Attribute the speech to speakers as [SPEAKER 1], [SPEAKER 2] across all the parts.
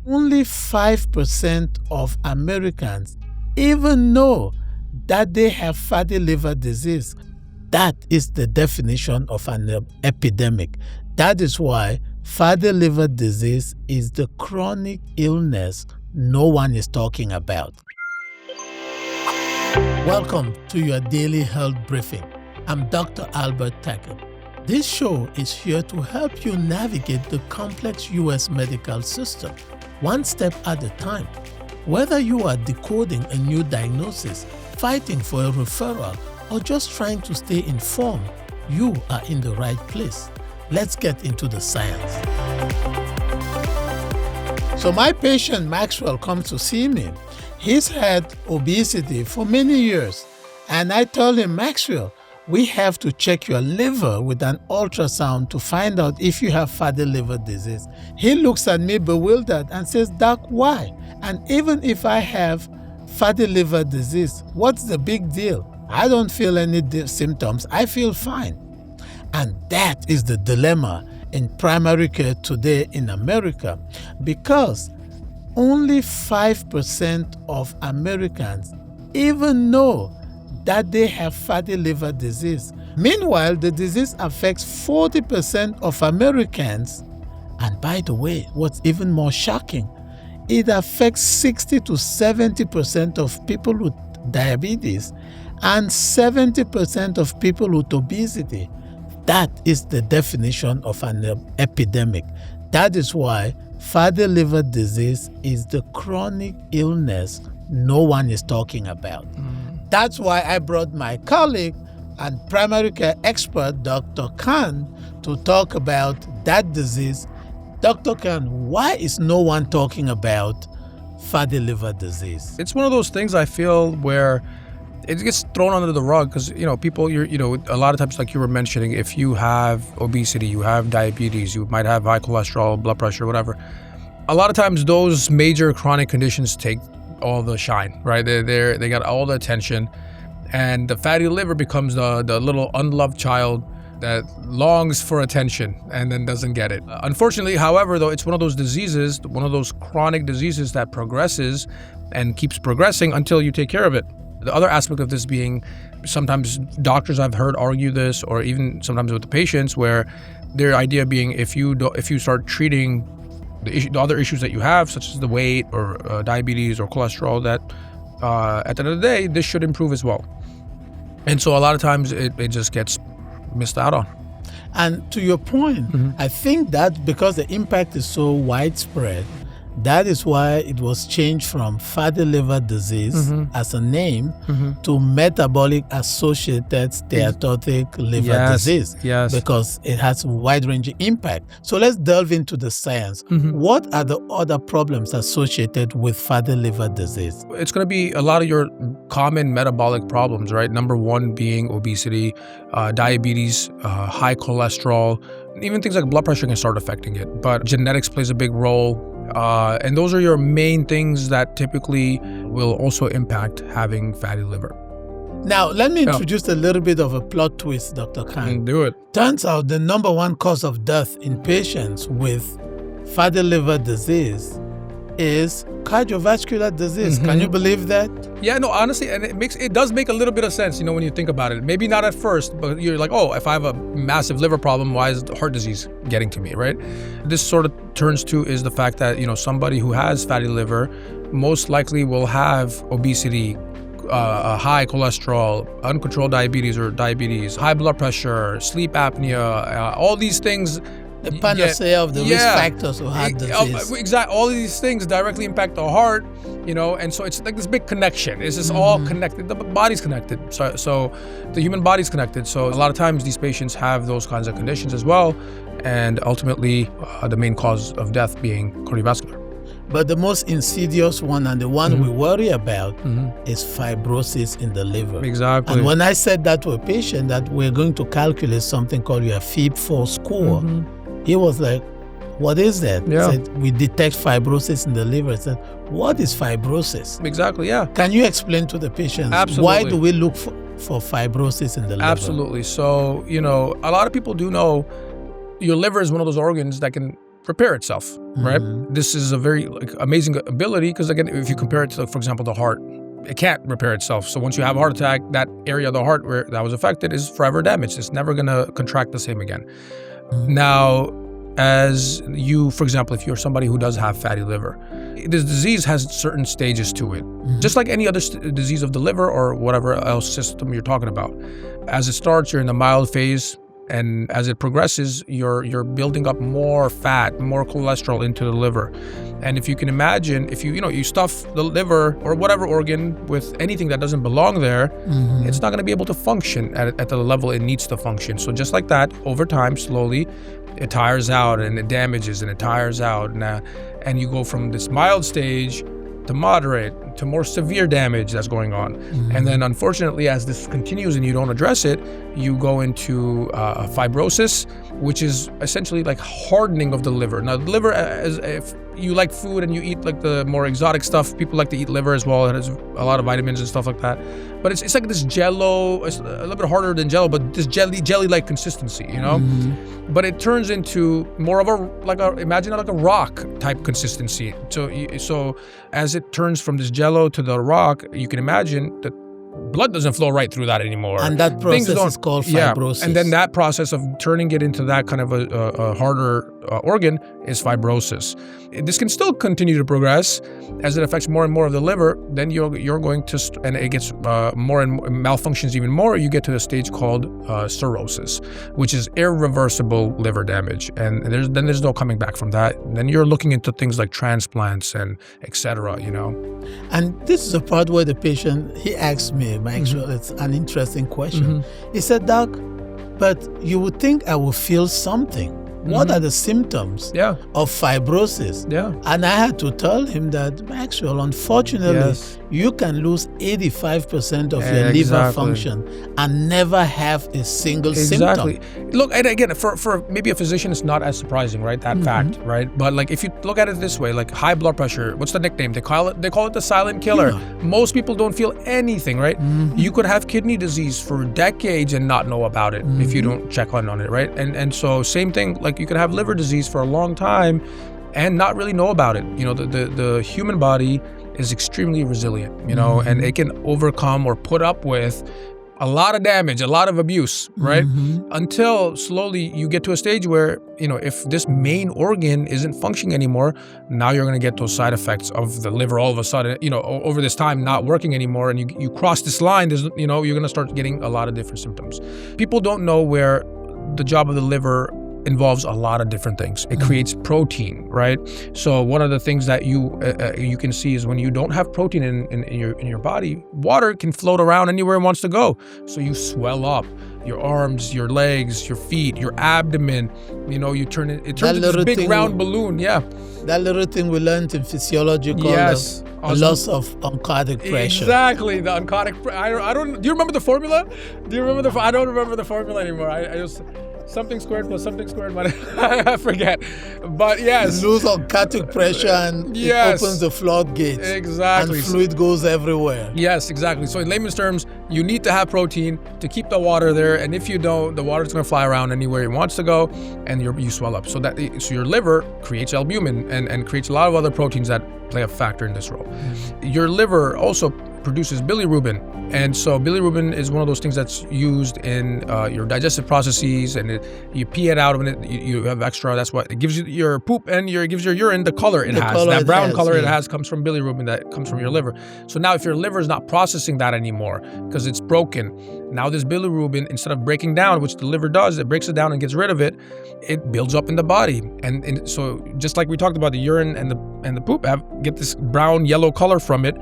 [SPEAKER 1] Only 5% of Americans even know that they have fatty liver disease. That is the definition of an epidemic. That is why fatty liver disease is the chronic illness no one is talking about. Welcome to your daily health briefing. I'm Dr. Albert Takem. This show is here to help you navigate the complex U.S. medical system, one step at a time. Whether you are decoding a new diagnosis, fighting for a referral, or just trying to stay informed, you are in the right place. Let's get into the science. So my patient Maxwell comes to see me. He's had obesity for many years. And I told him, Maxwell, we have to check your liver with an ultrasound to find out if you have fatty liver disease. He looks at me bewildered and says, Doc, why? And even if I have fatty liver disease, what's the big deal? I don't feel any symptoms. I feel fine. And that is the dilemma in primary care today in America, because only 5% of Americans even know that they have fatty liver disease. Meanwhile, the disease affects 40% of Americans. And by the way, what's even more shocking, it affects 60 to 70% of people with diabetes and 70% of people with obesity. That is the definition of an epidemic. That is why fatty liver disease is the chronic illness no one is talking about. That's why I brought my colleague and primary care expert, Dr. Khan, to talk about that disease. Dr. Khan, why is no one talking about fatty liver disease?
[SPEAKER 2] It's one of those things I feel where it gets thrown under the rug because, people, a lot of times, like you were mentioning, if you have obesity, you have diabetes, you might have high cholesterol, blood pressure, whatever. A lot of times those major chronic conditions take all the shine, right? They got all the attention, and the fatty liver becomes the little unloved child that longs for attention and then doesn't get it. Unfortunately, however, though, it's one of those diseases, one of those chronic diseases that progresses and keeps progressing until you take care of it. The other aspect of this being, sometimes doctors I've heard argue this, or even sometimes with the patients, where their idea being if you start treating the other issues that you have, such as the weight or diabetes or cholesterol, that at the end of the day, this should improve as well. And so a lot of times it just gets missed out on.
[SPEAKER 1] And to your point, I think that because the impact is so widespread, that is why it was changed from fatty liver disease as a name to metabolic associated steatotic liver disease.
[SPEAKER 2] Yes.
[SPEAKER 1] Because it has wide-ranging impact. So let's delve into the science. What are the other problems associated with fatty liver disease?
[SPEAKER 2] It's going to be a lot of your common metabolic problems, right? Number one being obesity, diabetes, high cholesterol, even things like blood pressure can start affecting it. But genetics plays a big role. And those are your main things that typically will also impact having fatty liver.
[SPEAKER 1] Now, let me introduce a little bit of a plot twist, Dr. Khan.
[SPEAKER 2] Do it.
[SPEAKER 1] Turns out the number one cause of death in patients with fatty liver disease is cardiovascular disease. Can you believe that?
[SPEAKER 2] Yeah, no, honestly, and it does make a little bit of sense, when you think about it. Maybe not at first, but you're like, oh, if I have a massive liver problem, why is heart disease getting to me, right? This sort of turns to is the fact that, somebody who has fatty liver most likely will have obesity, high cholesterol, uncontrolled diabetes or diabetes, high blood pressure, sleep apnea, all these things.
[SPEAKER 1] The panacea of the risk factors of heart disease.
[SPEAKER 2] Exactly. All of these things directly impact the heart, and so it's like this big connection. It's just all connected. The body's connected. So the human body's connected. So a lot of times these patients have those kinds of conditions as well. And ultimately, the main cause of death being cardiovascular.
[SPEAKER 1] But the most insidious one, and the one we worry about, is fibrosis in the liver.
[SPEAKER 2] Exactly.
[SPEAKER 1] And when I said that to a patient that we're going to calculate something called your FIB-4 score, he was like, what is that?
[SPEAKER 2] Yeah.
[SPEAKER 1] He said, we detect fibrosis in the liver. I said, what is fibrosis?
[SPEAKER 2] Exactly, yeah.
[SPEAKER 1] Can you explain to the patients,
[SPEAKER 2] Absolutely.
[SPEAKER 1] Why do we look for fibrosis in the liver?
[SPEAKER 2] Absolutely. So, a lot of people do know your liver is one of those organs that can repair itself, right? This is a very amazing ability because, again, if you compare it to, for example, the heart, it can't repair itself. So once you have a heart attack, that area of the heart where that was affected is forever damaged. It's never going to contract the same again. Now, as you, for example, if you're somebody who does have fatty liver, this disease has certain stages to it, just like any other disease of the liver or whatever else system you're talking about. As it starts, you're in the mild phase. And as it progresses, you're building up more fat, more cholesterol into the liver. And if you can imagine, if you stuff the liver or whatever organ with anything that doesn't belong there, it's not going to be able to function at the level it needs to function. So just like that, over time, slowly, it tires out and it damages and it tires out. And you go from this mild stage to moderate to more severe damage that's going on. And then unfortunately, as this continues and you don't address it, you go into fibrosis, which is essentially like hardening of the liver. Now, the liver, if you like food and you eat like the more exotic stuff, people like to eat liver as well. It has a lot of vitamins and stuff like that. But it's like this jello, it's a little bit harder than jello, but this jelly-like consistency, But it turns into more of imagine it like a rock type consistency. So as it turns from this jello to the rock, you can imagine that blood doesn't flow right through that anymore.
[SPEAKER 1] And that process is called fibrosis.
[SPEAKER 2] Yeah. And then that process of turning it into that kind of a harder organ is fibrosis. This can still continue to progress as it affects more and more of the liver. Then you're going to, and it gets more and malfunctions even more. You get to a stage called cirrhosis, which is irreversible liver damage. And there's no coming back from that. Then you're looking into things like transplants and et cetera,
[SPEAKER 1] And this is the part where the patient, he asked me, Maxwell, it's an interesting question. He said, Doc, but you would think I would feel something. What are the symptoms of fibrosis? And I had to tell him that, Maxwell, unfortunately, you can lose 85% of your liver function and never have a single symptom.
[SPEAKER 2] Look, and again, for maybe a physician, it's not as surprising, right? That fact, right? But like, if you look at it this way, like high blood pressure, what's the nickname? They call it the silent killer. Most people don't feel anything, right? You could have kidney disease for decades and not know about it if you don't check on it, right? And so same thing, like you could have liver disease for a long time and not really know about it. The human body is extremely resilient, and it can overcome or put up with a lot of damage, a lot of abuse, right? Until slowly you get to a stage where, if this main organ isn't functioning anymore, now you're going to get those side effects of the liver all of a sudden, over this time not working anymore. And you cross this line, you're going to start getting a lot of different symptoms. People don't know where the job of the liver involves a lot of different things. It creates protein, right? So one of the things that you can see is when you don't have protein in your body, water can float around anywhere it wants to go. So you swell up. Your arms, your legs, your feet, your abdomen, it turns into this big round balloon.
[SPEAKER 1] That little thing we learned in physiology called the loss of oncotic pressure.
[SPEAKER 2] Exactly, the oncotic pressure. I don't. Do you remember the formula? I don't remember the formula anymore. I just something squared plus something squared. But I forget. But yes,
[SPEAKER 1] you lose oncotic pressure and it opens the floodgates.
[SPEAKER 2] Exactly,
[SPEAKER 1] and fluid goes everywhere.
[SPEAKER 2] Yes, exactly. So in layman's terms, you need to have protein to keep the water there, and if you don't, the water's going to fly around anywhere it wants to go, and you swell up. So your liver creates albumin and creates a lot of other proteins that play a factor in this role. Your liver also produces bilirubin, and so bilirubin is one of those things that's used in your digestive processes, and you pee it out, and you have extra. That's what it gives you your poop, and it gives your urine the color it has. That brown color it has comes from bilirubin that comes from your liver. So now if your liver is not processing that anymore because it's broken, now this bilirubin, instead of breaking down, which the liver does, it breaks it down and gets rid of it, it builds up in the body. And so just like we talked about, the urine and the poop get this brown yellow color from it.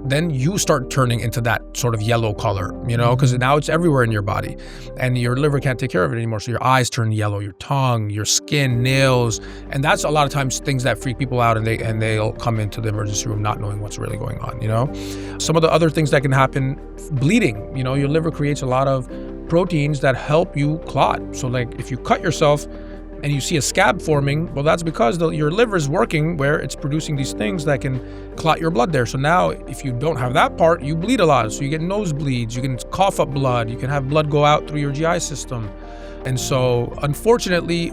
[SPEAKER 2] Then you start turning into that sort of yellow color, because now it's everywhere in your body, and your liver can't take care of it anymore. So your eyes turn yellow, your tongue, your skin, nails, and that's a lot of times things that freak people out, and they'll come into the emergency room not knowing what's really going on. Some of the other things that can happen, bleeding. Your liver creates a lot of proteins that help you clot. So like if you cut yourself and you see a scab forming, well, that's because your liver is working where it's producing these things that can clot your blood there. So now if you don't have that part, you bleed a lot. So you get nosebleeds, you can cough up blood, you can have blood go out through your GI system. And so unfortunately,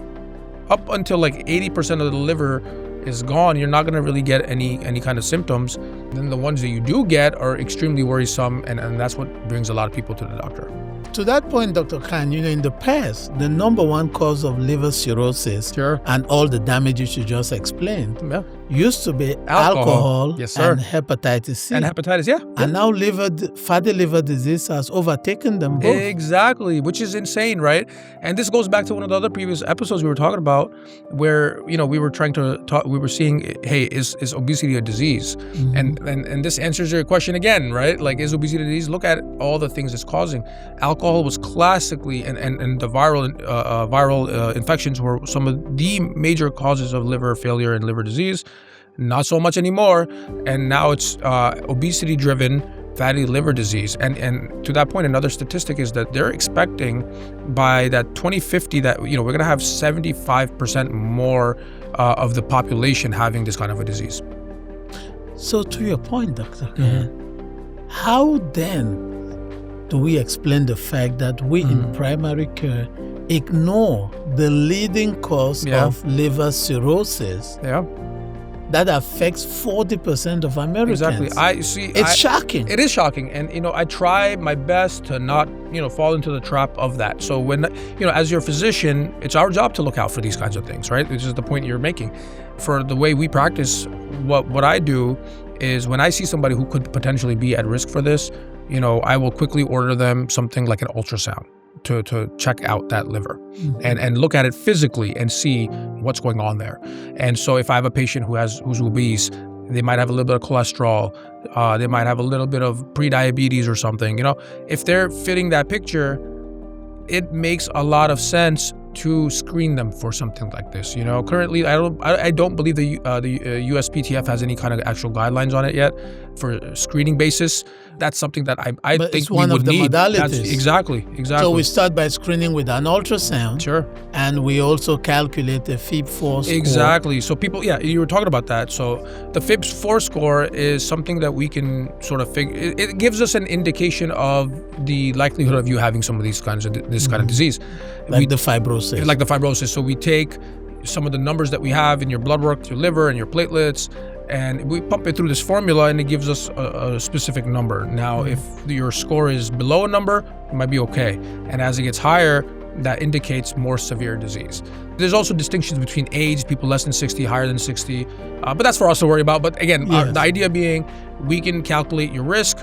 [SPEAKER 2] up until like 80% of the liver is gone, you're not going to really get any kind of symptoms. Then the ones that you do get are extremely worrisome, and that's what brings a lot of people to the doctor.
[SPEAKER 1] To that point, Dr. Khan, in the past, the number one cause of liver cirrhosis and all the damages you just explained used to be alcohol
[SPEAKER 2] yes,
[SPEAKER 1] and hepatitis C.
[SPEAKER 2] And hepatitis, yeah.
[SPEAKER 1] And now fatty liver disease has overtaken them both.
[SPEAKER 2] Exactly, which is insane, right? And this goes back to one of the other previous episodes we were talking about, where we were trying to talk. We were seeing, hey, is obesity a disease? Mm-hmm. And this answers your question again, right? Like, is obesity a disease? Look at all the things it's causing. Alcohol was classically, and the viral infections were some of the major causes of liver failure and liver disease. Not so much anymore, and now it's obesity-driven fatty liver disease. And to that point, another statistic is that they're expecting by that 2050 that we're going to have 75% more of the population having this kind of a disease.
[SPEAKER 1] So to your point, Dr. Khan, how then do we explain the fact that we in primary care ignore the leading cause of liver cirrhosis? That affects 40% of Americans.
[SPEAKER 2] Exactly.
[SPEAKER 1] It's shocking.
[SPEAKER 2] It is shocking. And, I try my best to not, fall into the trap of that. So when, as your physician, it's our job to look out for these kinds of things, right? Which is the point you're making. For the way we practice, what I do is when I see somebody who could potentially be at risk for this, I will quickly order them something like an ultrasound to check out that liver and look at it physically and see what's going on there. And so if I have a patient who's obese, they might have a little bit of cholesterol, they might have a little bit of prediabetes or something. If they're fitting that picture, it makes a lot of sense to screen them for something like this. Currently, I don't believe the USPTF has any kind of actual guidelines on it yet for screening basis. That's something that I think
[SPEAKER 1] it's one
[SPEAKER 2] we would
[SPEAKER 1] of the
[SPEAKER 2] need.
[SPEAKER 1] modalities.
[SPEAKER 2] Exactly.
[SPEAKER 1] So we start by screening with an ultrasound.
[SPEAKER 2] Sure.
[SPEAKER 1] And we also calculate the FIB-4 score.
[SPEAKER 2] Exactly. So people, you were talking about that. So the FIB-4 score is something that we can sort of figure. It gives us an indication of the likelihood of you having some of these kinds of kind of disease.
[SPEAKER 1] Like the fibrosis.
[SPEAKER 2] So we take some of the numbers that we have in your blood work, your liver, and your platelets, and we pump it through this formula, and it gives us a specific number. Now, if your score is below a number, it might be okay. And as it gets higher, that indicates more severe disease. There's also distinctions between age, people less than 60, higher than 60, but that's for us to worry about. But again, the idea being we can calculate your risk,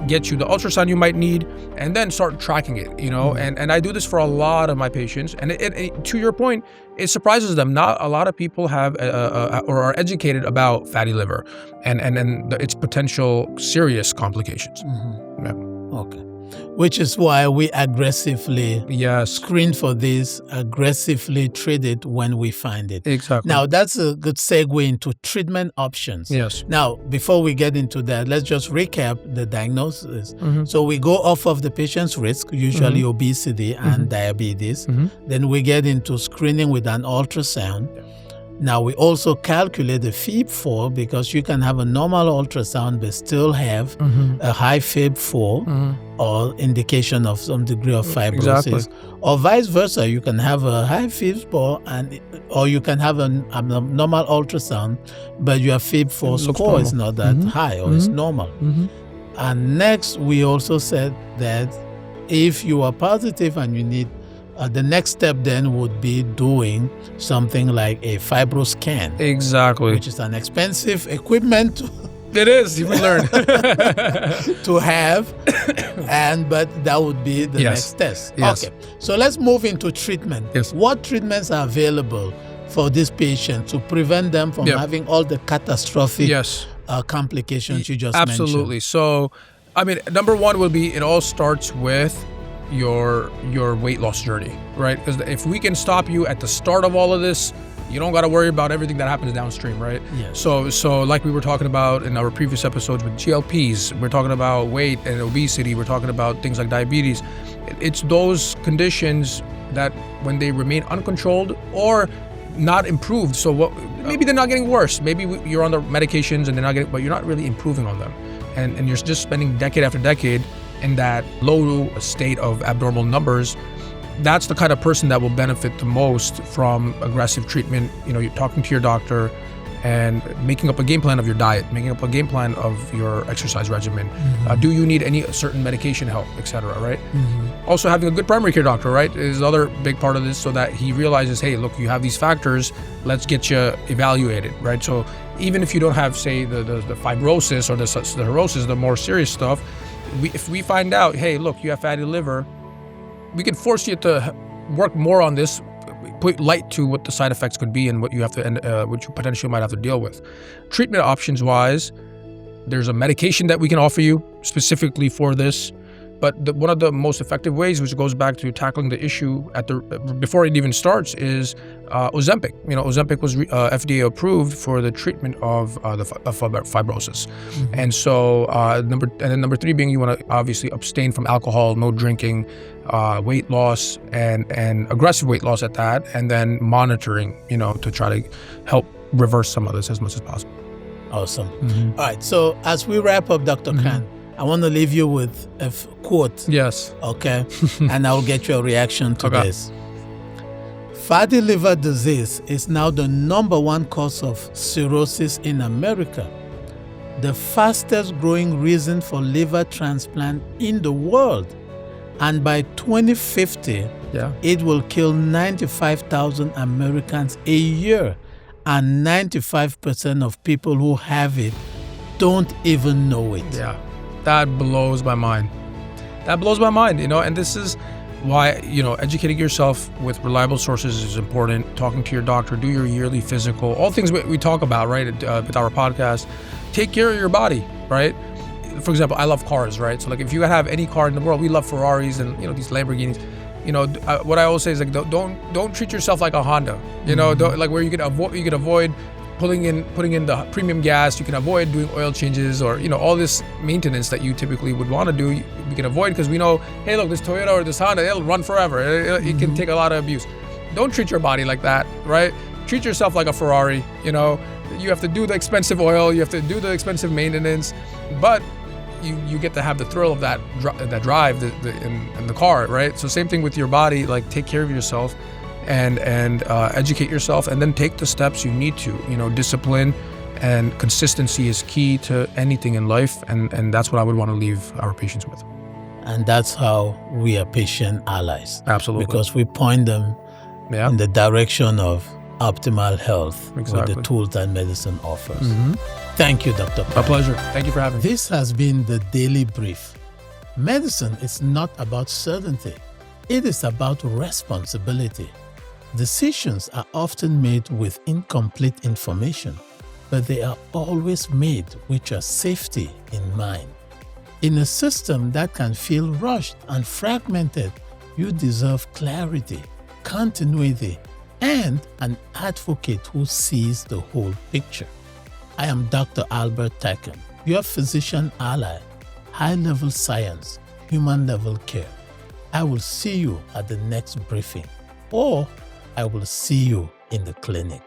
[SPEAKER 2] get you the ultrasound you might need, and then start tracking it, and I do this for a lot of my patients. And it, to your point, it surprises them. Not a lot of people have or are educated about fatty liver and its potential serious complications.
[SPEAKER 1] Okay. Which is why we aggressively screen for this, aggressively treat it when we find it.
[SPEAKER 2] Exactly.
[SPEAKER 1] Now, that's a good segue into treatment options.
[SPEAKER 2] Yes.
[SPEAKER 1] Now, before we get into that, let's just recap the diagnosis. So we go off of the patient's risk, usually obesity and diabetes. Then we get into screening with an ultrasound. Now, we also calculate the FIB-4 because you can have a normal ultrasound but still have a high FIB-4 or indication of some degree of fibrosis. Or vice versa, you can have a high FIB-4 or you can have a normal ultrasound but your FIB-4 score is not that high or it's normal. And next, we also said that if you are positive and you need the next step then would be doing something like a fibroscan.
[SPEAKER 2] Exactly.
[SPEAKER 1] Which is an expensive equipment.
[SPEAKER 2] It is, you will learn.
[SPEAKER 1] to have, but that would be the next test.
[SPEAKER 2] Yes.
[SPEAKER 1] Okay, so let's move into treatment.
[SPEAKER 2] Yes.
[SPEAKER 1] What treatments are available for this patient to prevent them from having all the catastrophic complications you just mentioned?
[SPEAKER 2] Absolutely. So, number one will be, it all starts with your weight loss journey, right? Because if we can stop you at the start of all of this, you don't got to worry about everything that happens downstream, right?
[SPEAKER 1] Yes.
[SPEAKER 2] So like we were talking about in our previous episodes with GLPs, we're talking about weight and obesity, we're talking about things like diabetes. It's those conditions that when they remain uncontrolled or not improved, so maybe they're not getting worse, maybe you're on the medications and they're not getting, but you're not really improving on them, and you're just spending decade after decade in that low state of abnormal numbers, that's the kind of person that will benefit the most from aggressive treatment. You're talking to your doctor and making up a game plan of your diet, making up a game plan of your exercise regimen. Do you need any certain medication help, etc., right? Also having a good primary care doctor, right, is the other big part of this, so that he realizes, hey, look, you have these factors, let's get you evaluated, right? So even if you don't have, say, the fibrosis or the cirrhosis, the more serious stuff, if we find out, hey, look, you have fatty liver, we can force you to work more on this, put light to what the side effects could be and what you have to, what you potentially might have to deal with. Treatment options wise, there's a medication that we can offer you specifically for this. But one of the most effective ways, which goes back to tackling the issue before it even starts, is Ozempic. Ozempic was FDA approved for the treatment of fibrosis. And so number 3 being, you want to obviously abstain from alcohol, no drinking, weight loss and aggressive weight loss at that, and then monitoring, to try to help reverse some of this as much as possible.
[SPEAKER 1] Awesome. All right. So as we wrap up, Dr. Khan, I want to leave you with a quote.
[SPEAKER 2] Yes.
[SPEAKER 1] Okay. And I'll get your reaction to this. Fatty liver disease is now the #1 cause of cirrhosis in America, the fastest growing reason for liver transplant in the world. And by 2050, it will kill 95,000 Americans a year. And 95% of people who have it don't even know it.
[SPEAKER 2] Yeah. That blows my mind. And this is why, educating yourself with reliable sources is important. Talking to your doctor, do your yearly physical, all things we talk about, right, with our podcast. Take care of your body, right? For example, I love cars, right? So like if you have any car in the world, we love Ferraris and, these Lamborghinis. What I always say is like, don't treat yourself like a Honda, don't, like where you could avoid putting in the premium gas, you can avoid doing oil changes or, all this maintenance that you typically would want to do, we can avoid because we know, hey, look, this Toyota or this Honda, it'll run forever. It can take a lot of abuse. Don't treat your body like that, right? Treat yourself like a Ferrari, You have to do the expensive oil, you have to do the expensive maintenance, but you get to have the thrill of that drive in the car, right? So same thing with your body, like take care of yourself and educate yourself, and then take the steps you need to. Discipline and consistency is key to anything in life, and that's what I would want to leave our patients with.
[SPEAKER 1] And that's how we are patient allies.
[SPEAKER 2] Absolutely.
[SPEAKER 1] Because we point them in the direction of optimal health with the tools that medicine offers. Thank you, Dr.
[SPEAKER 2] My pleasure. Thank you for having me.
[SPEAKER 1] This has been the Daily Brief. Medicine is not about certainty. It is about responsibility. Decisions are often made with incomplete information, but they are always made with your safety in mind. In a system that can feel rushed and fragmented, you deserve clarity, continuity, and an advocate who sees the whole picture. I am Dr. Albert Takem, your physician ally, high-level science, human-level care. I will see you at the next briefing, or I will see you in the clinic.